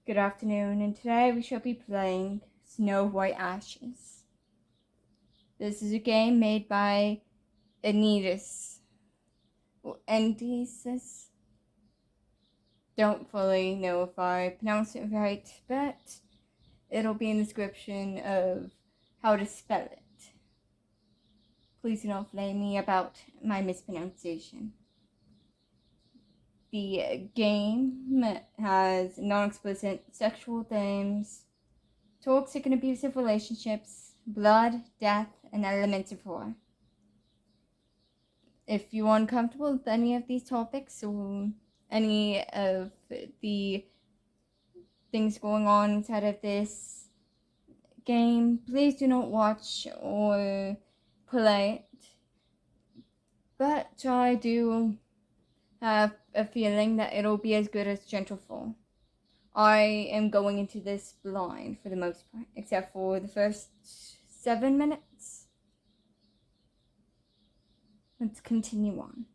Good afternoon, and today we shall be playing Snow White Ashes. This is a game made by ENDYSIS. ENDYSIS. Don't fully know if I pronounced it right, but it'll be in the description of how to spell it. Please do not blame me about my mispronunciation. The game has non-explicit sexual themes, toxic and abusive relationships, blood, death, and elements of horror. If you're uncomfortable with any of these topics or any of the things going on inside of this game, please do not watch or play it. But I do have a feeling that it'll be as good as Gentlefall. I am going into this blind for the most part, except for the first 7 minutes. Let's continue on.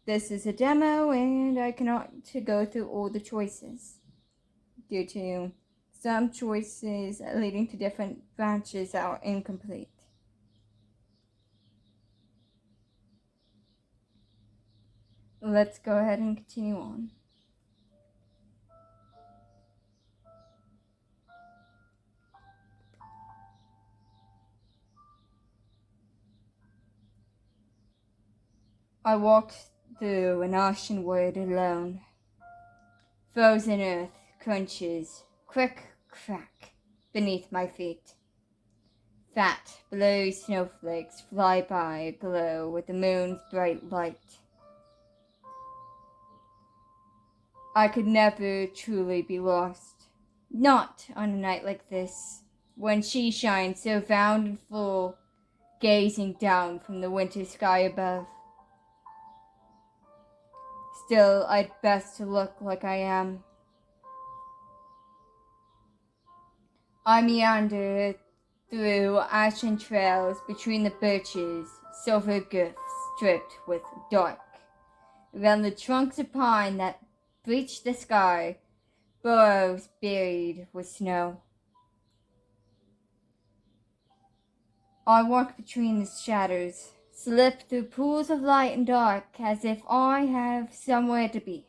This is a demo, and I cannot go through all the choices due to some choices leading to different branches that are incomplete. Let's go ahead and continue on. I walked through an ashen wood alone. Frozen earth crunches, crick, crack, beneath my feet. Fat, blurry snowflakes fly by aglow with the moon's bright light. I could never truly be lost. Not on a night like this, when she shines so round and full, gazing down from the winter sky above. Still, I'd best to look like I am. I meander through ashen trails between the birches, silver glyphs dripped with dark. Around the trunks of pine that breach the sky, burrows buried with snow. I walk between the shadows, slip through pools of light and dark as if I have somewhere to be,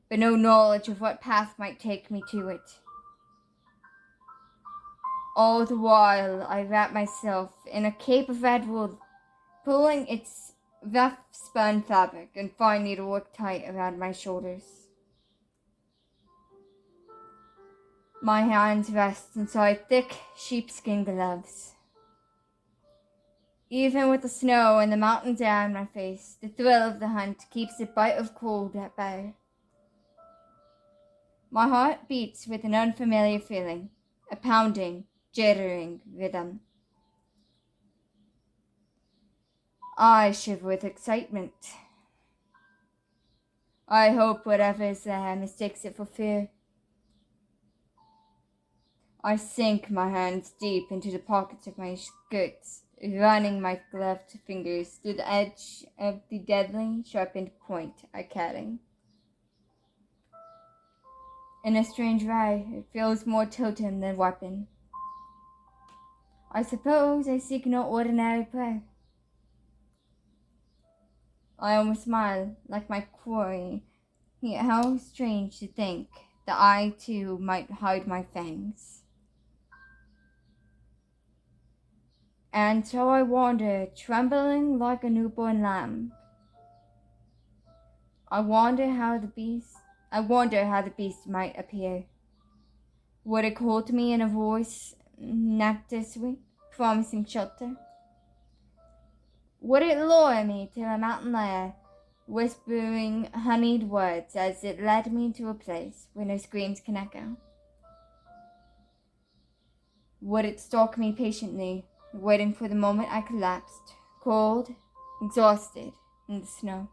but no knowledge of what path might take me to it. All the while I wrap myself in a cape of red wool, pulling its rough spun fabric and fine needlework tight around my shoulders. My hands rest inside thick sheepskin gloves. Even with the snow and the mountains air in my face, the thrill of the hunt keeps the bite of cold at bay. My heart beats with an unfamiliar feeling, a pounding, jittering rhythm. I shiver with excitement. I hope whatever is there mistakes it for fear. I sink my hands deep into the pockets of my skirts, running my gloved fingers through the edge of the deadly sharpened point I'm carrying. In a strange way, it feels more totem than weapon. I suppose I seek no ordinary prey. I almost smile like my quarry. How strange to think that I too might hide my fangs. And so I wander, trembling like a newborn lamb. I wonder how the beast might appear. Would it call to me in a voice nectar sweet, promising shelter? Would it lure me to a mountain lair, whispering honeyed words as it led me to a place where no screams can echo? Would it stalk me patiently, waiting for the moment I collapsed, cold, exhausted, in the snow?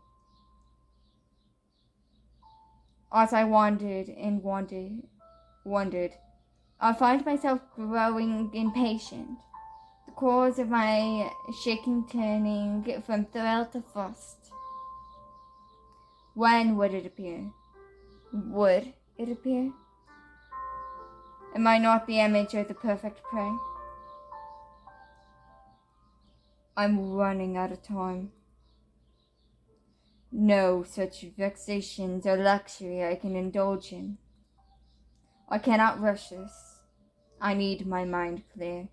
As I wandered and wondered, I find myself growing impatient, the cause of my shaking turning from thrill to frost. When would it appear? Would it appear? Am I not the image of the perfect prey? I'm running out of time. No such vexations or luxury I can indulge in. I cannot rush this. I need my mind clear.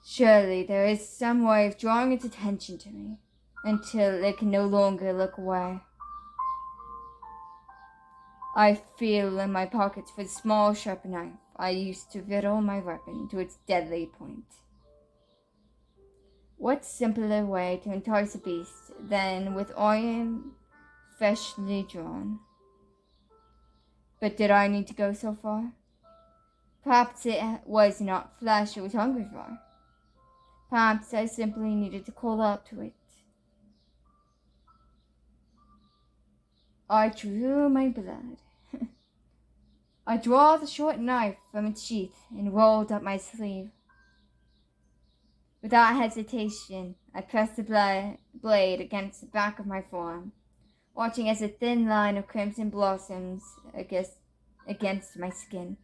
Surely there is some way of drawing its attention to me, until it can no longer look away. I feel in my pockets for the small sharp knife I used to whittle my weapon to its deadly point. What simpler way to entice a beast than with iron freshly drawn? But did I need to go so far? Perhaps it was not flesh I was hungry for. Perhaps I simply needed to call out to it. I drew my blood. I draw the short knife from its sheath and rolled up my sleeve. Without hesitation, I pressed the blade against the back of my forearm, watching as a thin line of crimson blossoms against my skin.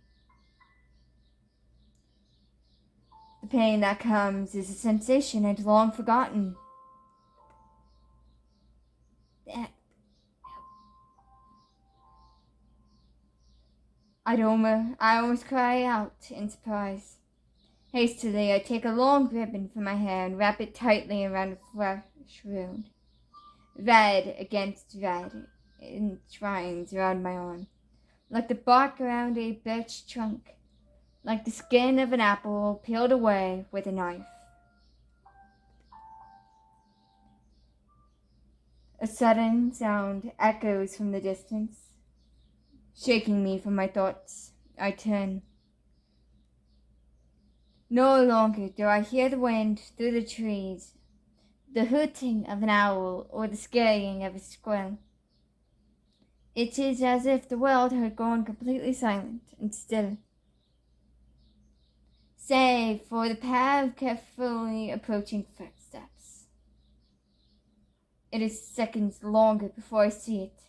The pain that comes is a sensation I'd long forgotten. I almost cry out in surprise. Hastily, I take a long ribbon from my hair and wrap it tightly around a fresh wound. Red against red entwines around my arm, like the bark around a birch trunk, like the skin of an apple peeled away with a knife. A sudden sound echoes from the distance, shaking me from my thoughts. I turn. No longer do I hear the wind through the trees, the hooting of an owl, or the scurrying of a squirrel. It is as if the world had gone completely silent and still, save for the pair of carefully approaching footsteps. It is seconds longer before I see it.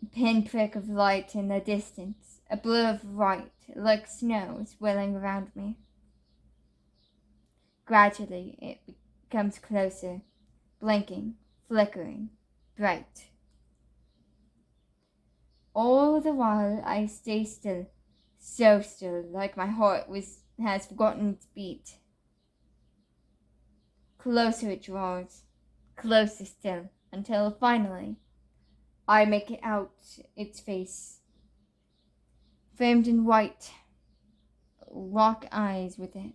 A pinprick of light in the distance, a blur of white, like snow, swirling around me. Gradually, it becomes closer, blinking, flickering, bright. All the while I stay still, so still, like my heart has forgotten its beat. Closer it draws, closer still, until finally I make it out its face. Framed in white, lock eyes with it.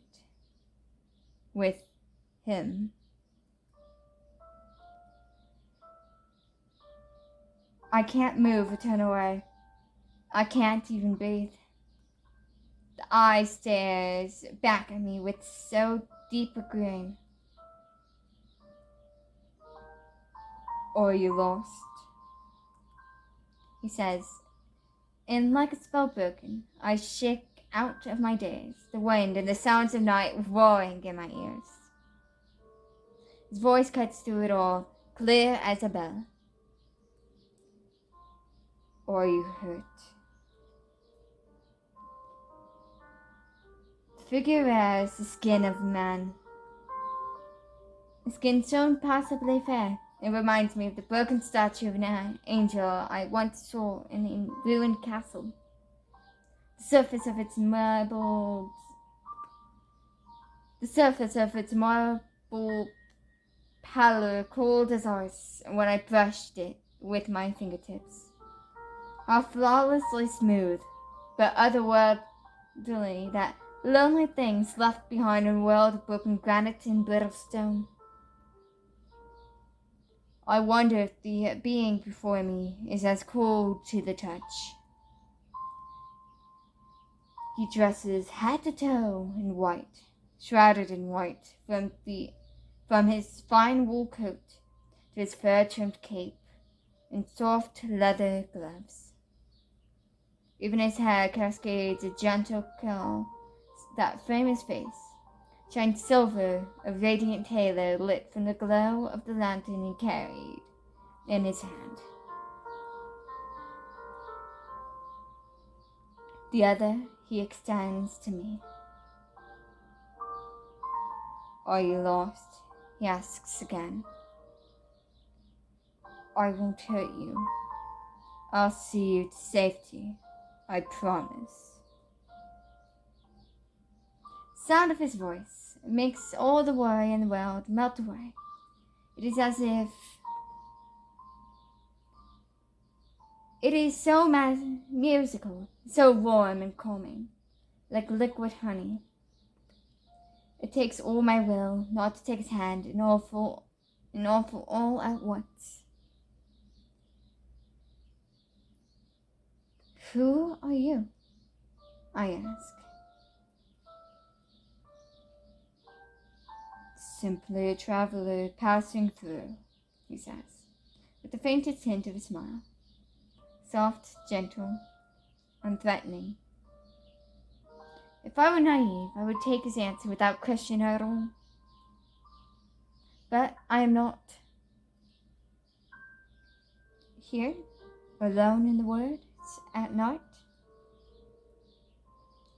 With him. I can't move or turn away. I can't even breathe. The eye stares back at me with so deep a grin. Or are you lost? He says, and like a spell broken, I shake out of my daze, the wind and the sounds of night roaring in my ears. His voice cuts through it all, clear as a bell. Or are you hurt? The figure wears the skin of a man. A skin so impossibly fair, it reminds me of the broken statue of an angel I once saw in a ruined castle. The surface of its marble pallor cold as ice when I brushed it with my fingertips. How flawlessly smooth, but otherworldly, that lonely things left behind in a world of broken granite and brittle stone. I wonder if the being before me is as cold to the touch. He dresses head to toe in white, shrouded in white, from his fine wool coat to his fur-trimmed cape and soft leather gloves. Even his hair cascades a gentle curl that frame his face, shines silver, a radiant halo lit from the glow of the lantern he carried in his hand. The other he extends to me. Are you lost? He asks again. I won't hurt you. I'll see you to safety. I promise. Sound of his voice makes all the worry in the world melt away. It is as if it is so musical, so warm and calming, like liquid honey. It takes all my will not to take his hand and awful all at once. Who are you? I ask. Simply a traveler passing through, he says, with the faintest hint of a smile. Soft, gentle, unthreatening. If I were naive, I would take his answer without question at all. But I am not. Here, alone in the woods, at night?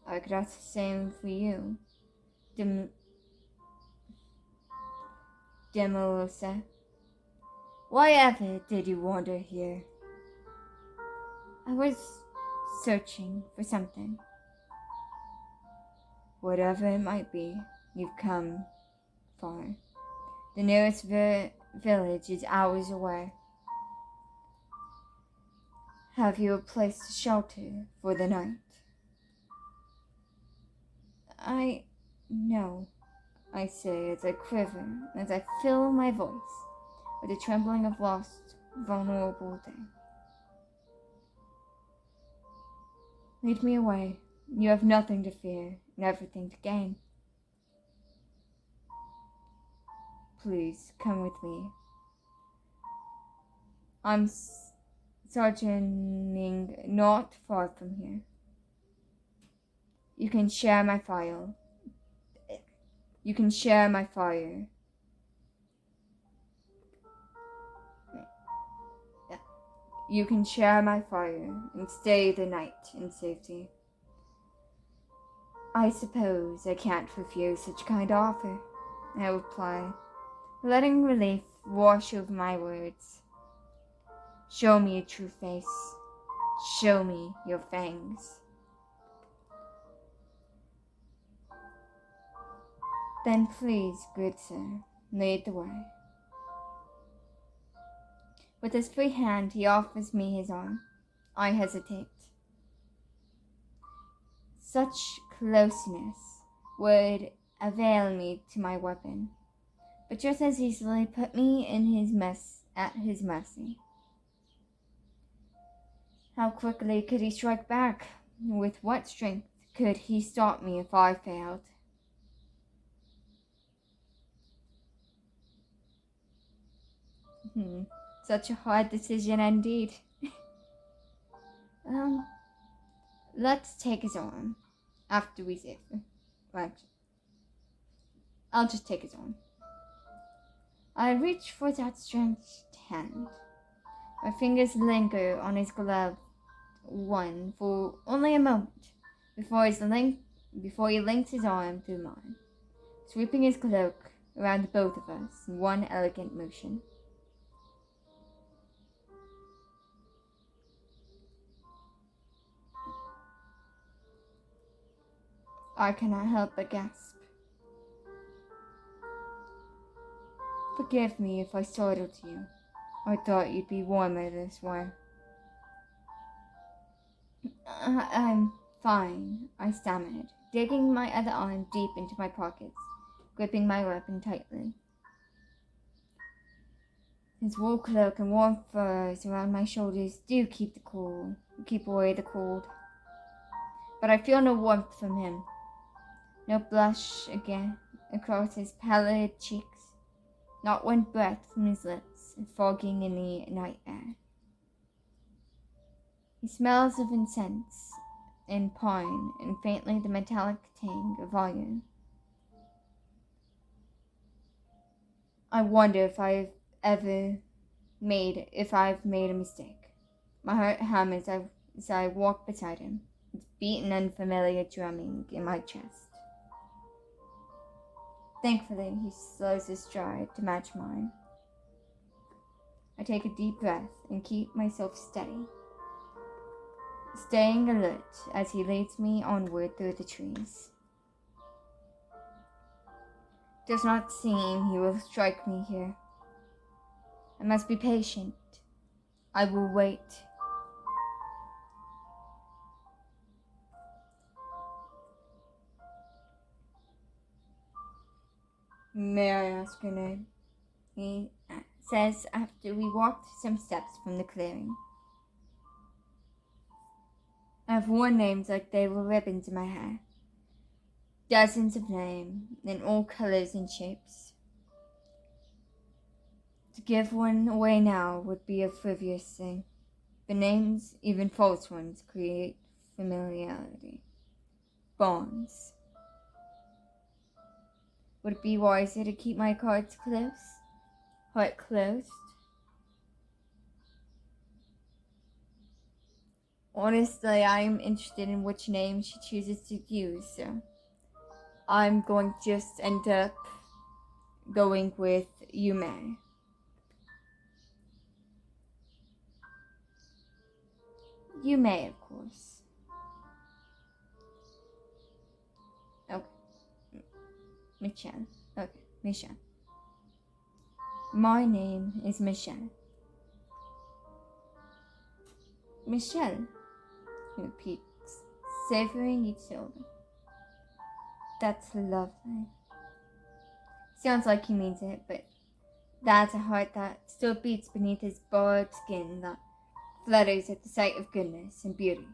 I could ask the same for you, Demolosa. Why ever did you wander here? I was searching for something. Whatever it might be, you've come far. The nearest village is hours away. Have you a place to shelter for the night? No, I say as I quiver, as I fill my voice with the trembling of lost, vulnerable thing. Lead me away. You have nothing to fear and everything to gain. Please, come with me. I'm sojourning not far from here. You can share my fire. You can share my fire. You can share my fire and stay the night in safety. I suppose I can't refuse such kind offer, I reply, letting relief wash over my words. Show me your true face. Show me your fangs. Then please, good sir, lead the way. With his free hand, he offers me his arm. I hesitate. Such closeness would avail me to my weapon, but just as easily put me at his mercy. How quickly could he strike back? With what strength could he stop me if I failed? Such a hard decision indeed. Let's take his arm after we save him. Right. I'll just take his arm. I reach for that stretched hand. My fingers linger on his gloved one for only a moment before he links his arm through mine, sweeping his cloak around both of us in one elegant motion. I cannot help but gasp. Forgive me if I startled you. I thought you'd be warmer this way. I'm fine, I stammered, digging my other arm deep into my pockets, gripping my weapon tightly. His wool cloak and warm furs around my shoulders do keep away the cold. But I feel no warmth from him. No blush again across his pallid cheeks, not one breath from his lips, fogging in the night air. He smells of incense and pine and faintly the metallic tang of iron. I wonder if I've made a mistake. My heart hums as I walk beside him, its beaten unfamiliar drumming in my chest. Thankfully, he slows his stride to match mine. I take a deep breath and keep myself steady, staying alert as he leads me onward through the trees. Does not seem he will strike me here. I must be patient. I will wait. May I ask your name? He says after we walked some steps from the clearing. I've worn names like they were ribbons in my hair. Dozens of names in all colors and shapes. To give one away now would be a frivolous thing. The names, even false ones, create familiarity. Bonds. Would it be wiser to keep my cards close? Heart closed? Honestly, I'm interested in which name she chooses to use, so I'm going to just end up going with Yume. Yume, of course. Okay. Michelle. Okay, Michelle. My name is Michelle. Michelle, he repeats, savoring each syllable. That's lovely. Sounds like he means it, but that's a heart that still beats beneath his barred skin, that flutters at the sight of goodness and beauty,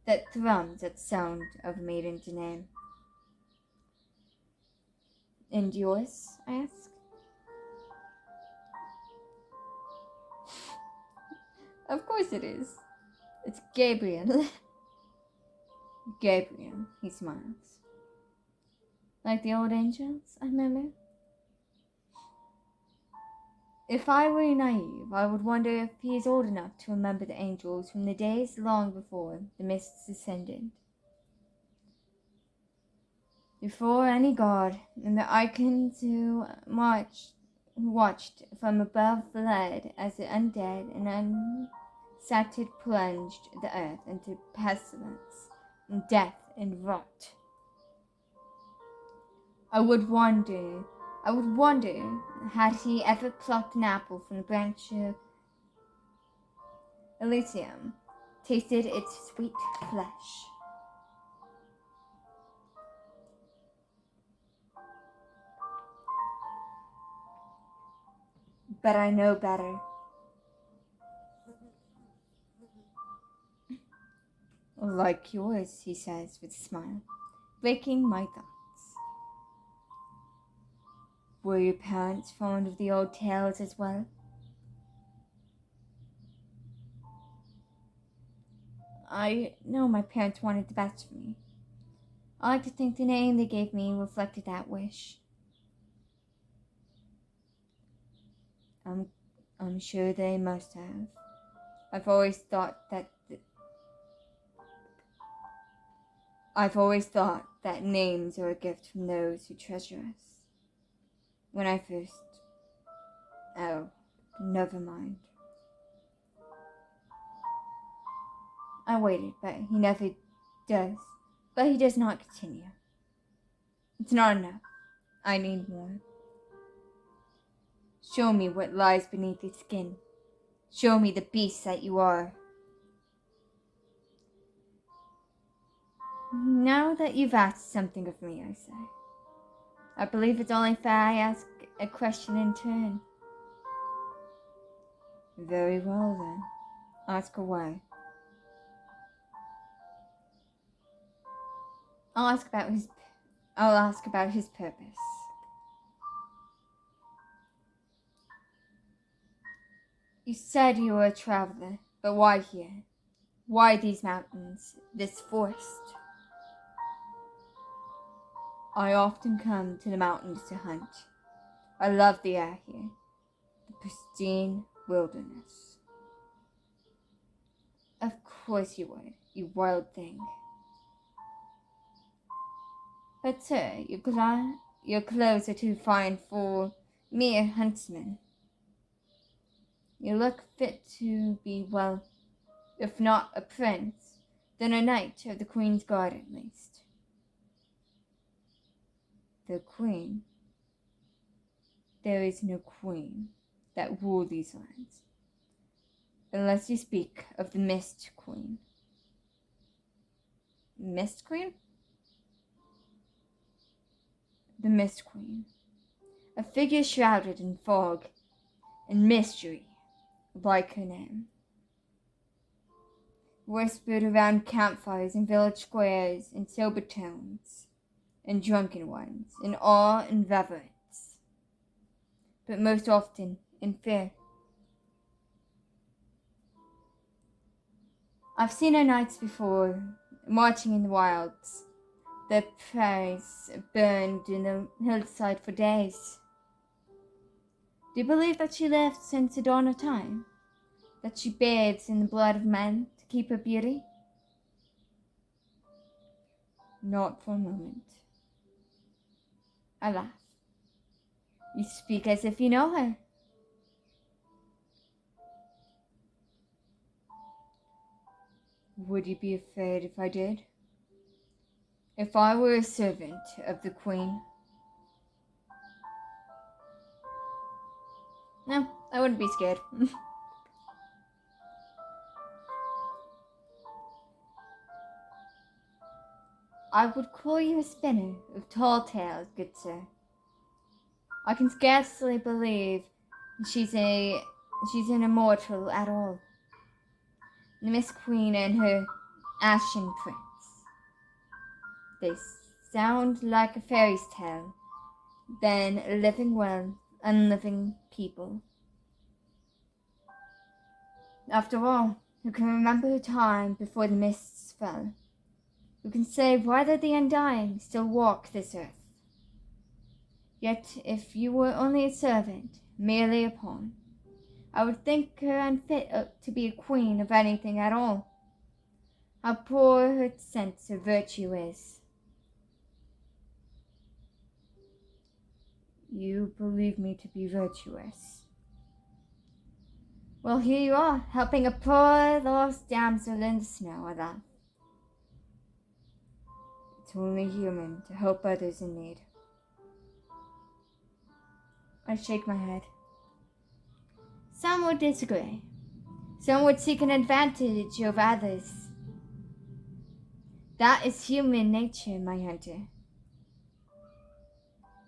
that thrums at the sound of a maiden's name. And yours? I ask. Of course it is. It's Gabriel. Gabriel, he smiles. Like the old angels, I murmur. If I were naive, I would wonder if he is old enough to remember the angels from the days long before the mists descended. Before any god, and the icons who watched from above fled as the undead and unsated plunged the earth into pestilence and death and rot. I would wonder, had he ever plucked an apple from the branch of Elysium, tasted its sweet flesh. But I know better. Like yours, he says with a smile, breaking my thoughts. Were your parents fond of the old tales as well? I know my parents wanted the best for me. I like to think the name they gave me reflected that wish. I'm sure they must have. I've always thought that names are a gift from those who treasure us. When I first... Oh, never mind. I waited, but he does not continue. It's not enough. I need more. Show me what lies beneath your skin. Show me the beast that you are. Now that you've asked something of me, I say, I believe it's only fair I ask a question in turn. Very well then. Ask away. I'll ask about his purpose. You said you were a traveler, but why here? Why these mountains, this forest? I often come to the mountains to hunt. I love the air here, the pristine wilderness. Of course you would. you wild thing. But sir, your clothes are too fine for mere huntsmen. You look fit to be, well, if not a prince, then a knight of the Queen's Guard at least. The Queen? There is no queen that rule these lands, unless you speak of the Mist Queen. Mist Queen? The Mist Queen. A figure shrouded in fog and mystery, like her name. Whispered around campfires in village squares in sober tones, and drunken ones in awe and reverence, but most often in fear. I've seen her nights before, marching in the wilds, the prairies burned in the hillside for days. Do you believe that she lived since the dawn of time? That she bathes in the blood of men to keep her beauty? Not for a moment. I laugh. You speak as if you know her. Would you be afraid if I did? If I were a servant of the Queen? No, I wouldn't be scared. I would call you a spinner of tall tales, good sir. I can scarcely believe she's an immortal at all. The Miss Queen and her Ashen Prince. They sound like a fairy's tale, then living well, unliving people. After all, who can remember a time before the mists fell? Who can say whether the undying still walk this earth? Yet if you were only a servant, merely a pawn, I would think her unfit to be a queen of anything at all. How poor her sense of virtue is. You believe me to be virtuous. Well, here you are, helping a poor lost damsel in the snow, I laugh. It's only human to help others in need. I shake my head. Some would disagree. Some would seek an advantage of others. That is human nature, my hunter.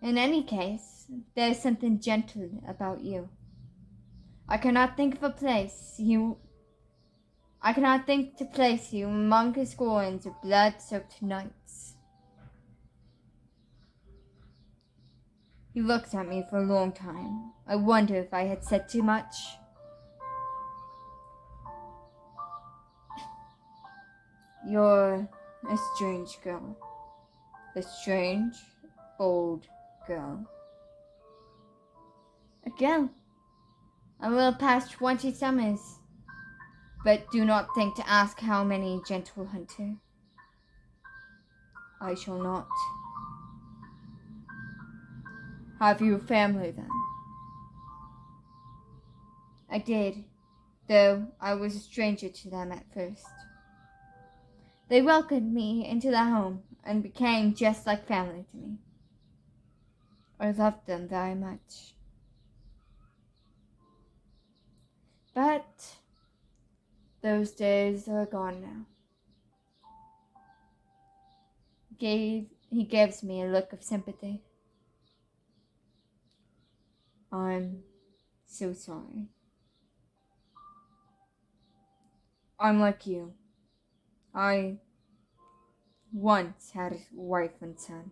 In any case, there is something gentle about you. I cannot think to place you among the scorns of blood-soaked knights. He looked at me for a long time. I wonder if I had said too much. You're a strange girl. A strange, bold girl. A girl. I will pass 20 summers, but do not think to ask how many, gentle hunter. I shall not. Have you a family then? I did, though I was a stranger to them at first. They welcomed me into their home and became just like family to me. I loved them very much. But those days are gone now. He gives me a look of sympathy. I'm so sorry. I'm like you. I once had a wife and son,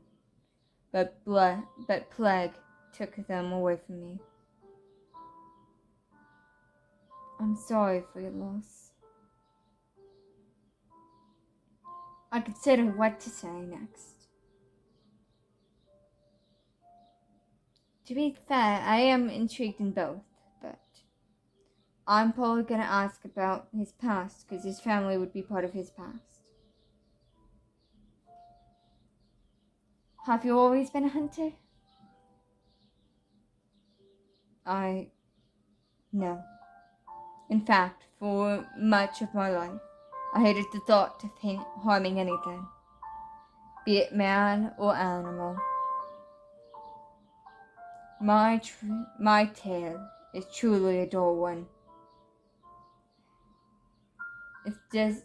but plague took them away from me. I'm sorry for your loss. I consider what to say next. To be fair, I am intrigued in both, but I'm probably gonna ask about his past, because his family would be part of his past. Have you always been a hunter? No. In fact, for much of my life, I hated the thought of harming anything, be it man or animal. My tale is truly a dull one. It's just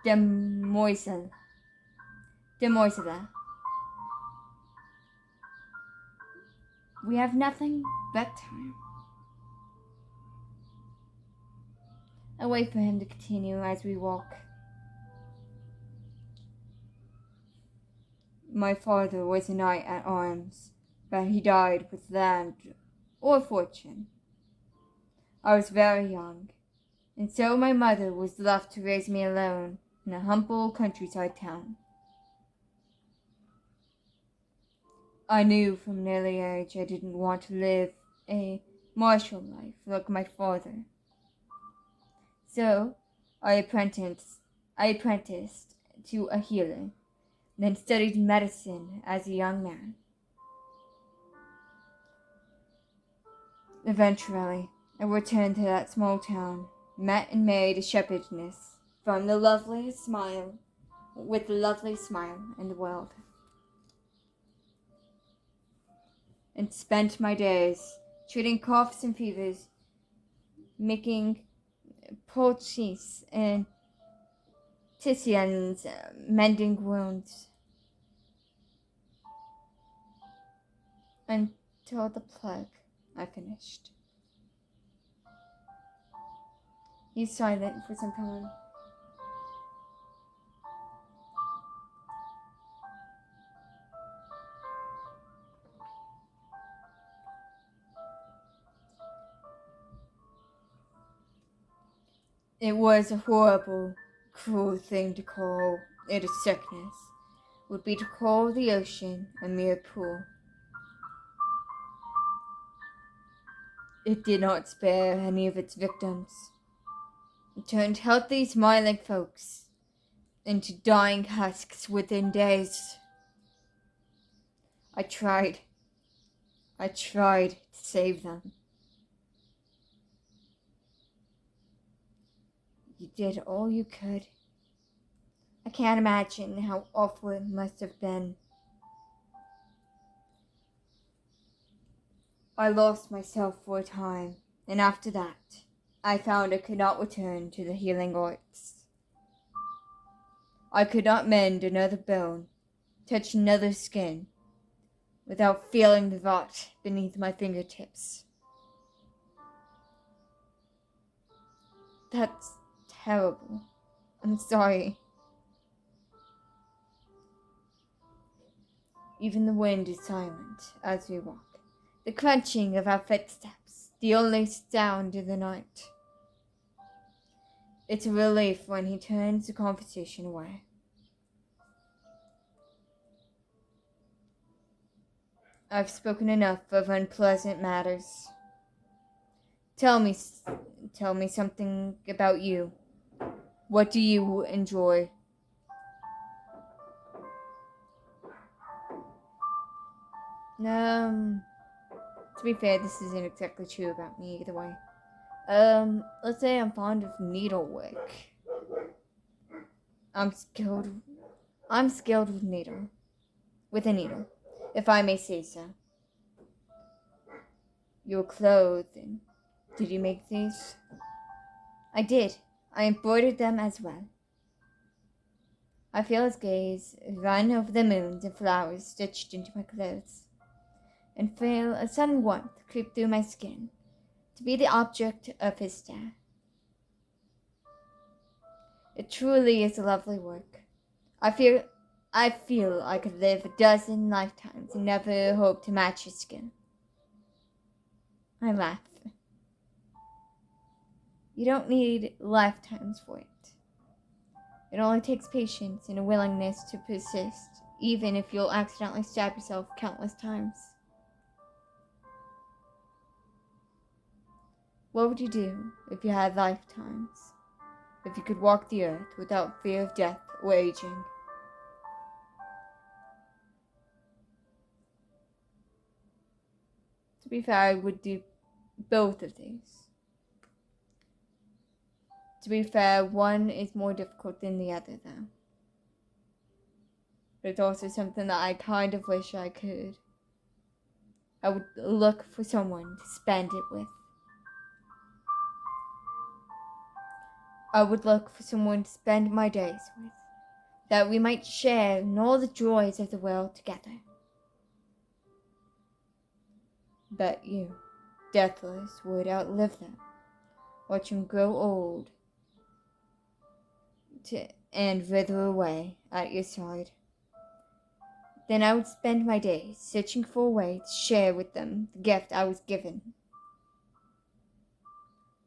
demoiselle. We have nothing but time. I wait for him to continue as we walk. My father was a knight at arms, but he died with land or fortune. I was very young, and so my mother was left to raise me alone in a humble countryside town. I knew from an early age I didn't want to live a martial life like my father. So I apprenticed to a healer, then studied medicine as a young man. Eventually, I returned to that small town, met and married a shepherdess with the loveliest smile in the world, and spent my days treating coughs and fevers, making poultices and tisanes, mending wounds, until the plague I finished. He's silent for some time. It was a horrible, cruel thing to call it a sickness. Would be to call the ocean a mere pool. It did not spare any of its victims. It turned healthy, smiling folks into dying husks within days. I tried to save them. You did all you could. I can't imagine how awful it must have been. I lost myself for a time, and after that, I found I could not return to the healing arts. I could not mend another bone, touch another skin, without feeling the rot beneath my fingertips. That's terrible. I'm sorry. Even the wind is silent as we walk. The crunching of our footsteps, the only sound in the night. It's a relief when he turns the conversation away. I've spoken enough of unpleasant matters. Tell me something about you. What do you enjoy? To be fair, this isn't exactly true about me either way. Let's say I'm fond of needlework. I'm skilled with a needle, if I may say so. Your clothing, did you make these? I did. I embroidered them as well. I feel his gaze run over the moons and flowers stitched into my clothes, and feel a sudden warmth creep through my skin, to be the object of his stare. It truly is a lovely work. I feel I could live a dozen lifetimes and never hope to match his skill. I laugh. You don't need lifetimes for it. It only takes patience and a willingness to persist, even if you'll accidentally stab yourself countless times. What would you do if you had lifetimes? If you could walk the earth without fear of death or aging? To be fair, I would do both of these. To be fair, one is more difficult than the other, though. But it's also something that I kind of wish I could. I would look for someone to spend it with. I would look for someone to spend my days with, that we might share in all the joys of the world together. But you, deathless, would outlive them, watch them grow old and wither away at your side. Then I would spend my days searching for a way to share with them the gift I was given.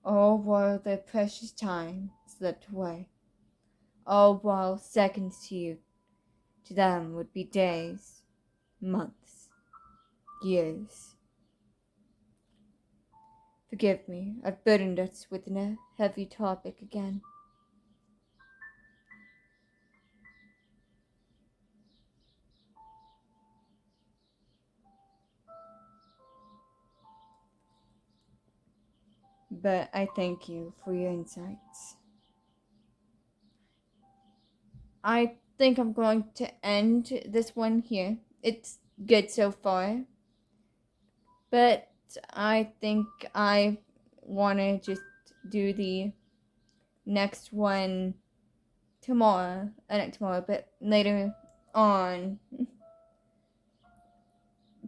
All while their precious time slipped away. All while seconds to them would be days, months, years. Forgive me, I've burdened us with a heavy topic again. But I thank you for your insights. I think I'm going to end this one here. It's good so far. But I think I want to just do the next one tomorrow. Not tomorrow, but later on.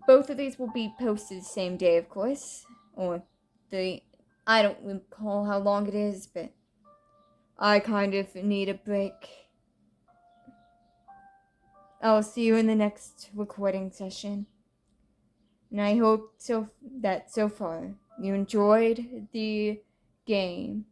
Both of these will be posted the same day, of course. Or I don't recall how long it is, but I kind of need a break. I'll see you in the next recording session. And I hope so far you enjoyed the game